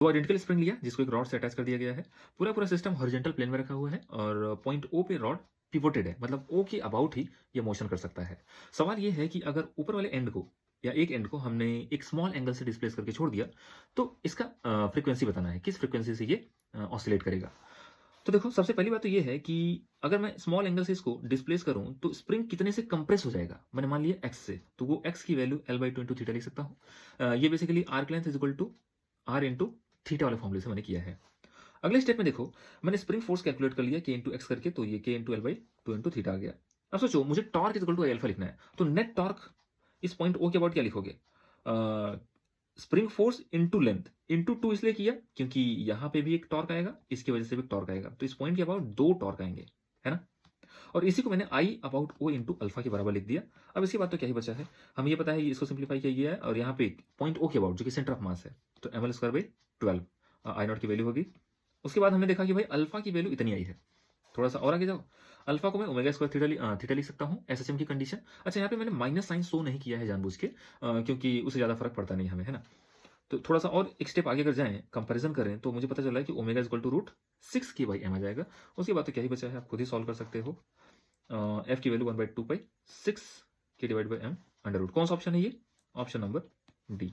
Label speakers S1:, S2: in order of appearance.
S1: तो identical spring लिया जिसको एक रॉड से अटैच कर दिया गया है। पूरा सिस्टम हॉरिजॉन्टल प्लेन में रखा हुआ है और पॉइंट ओ पे रॉड पिवोटेड है, मतलब ओ के अबाउट ही ये मोशन कर सकता है। सवाल ये है कि अगर ऊपर वाले एंड को या एक एंड को हमने एक स्मॉल एंगल से डिस्प्लेस करके छोड़ दिया तो इसका फ्रीक्वेंसी बताना है, किस फ्रीक्वेंसी से ये ऑसिलेट करेगा। तो देखो सबसे पहली बात तो ये है कि अगर मैं स्मॉल एंगल से इसको डिस्प्लेस करूं तो स्प्रिंग कितने से कंप्रेस हो जाएगा। मैंने मान लिया एक्स से, तो वो एक्स की वैल्यू L/2 इंटू थीटा लिख सकता हूं। ये basically arc length is equal to R into theta वाले फॉर्मूले से मैंने किया है। अगले स्टेप में देखो मैंने स्प्रिंग फोर्स कैलकुलेट कर लिया के इंटू एक्स करके, तो ये के इंटू L/2 इंटू थीटा आ गया। अब सोचो मुझे torque is equal to alpha लिखना है, तो नेट टॉर्क इस पॉइंट ओ के अबाउट क्या लिखोगे? Spring force into length into two इसलिए किया क्योंकि यहां पे भी एक टॉर्क आएगा, इसकी वजह से भी एक टॉर्क आएगा, तो इस पॉइंट के अबाउट दो टॉर्क आएंगे, है ना। और इसी को मैंने I about O into alpha के बराबर लिख दिया। अब इसके बाद तो क्या ही बचा है, हमें ये पता है इसको सिंप्लीफाई किया गया है और यहाँ पे पॉइंट ओ के अबाउट जो कि सेंटर ऑफ मास है, तो M L square by 12 I not की वैल्यू होगी। उसके बाद हमने देखा कि भाई अल्फा की वैल्यू इतनी आई है। थोड़ा सा और आगे जाओ, अल्फा को मैं ओमेगा स्क्वायर थीटा लिख सकता हूँ एसएचएम की कंडीशन। अच्छा यहाँ पे मैंने माइनस साइन शो नहीं किया है जानबूझ के, क्योंकि उससे ज़्यादा फर्क पड़ता नहीं हमें, है ना। तो थोड़ा सा और एक स्टेप आगे अगर जाएं, कंपैरिजन करें, तो मुझे पता चला है कि omega equal to root 6 k/m आ जाएगा। उसके बाद तो क्या ही बचा है, आप खुद ही सॉल्व कर सकते हो। एफ की वैल्यू 1/2 पाई 6 k/m अंडर रूट। कौन सा ऑप्शन है ये? Option number D.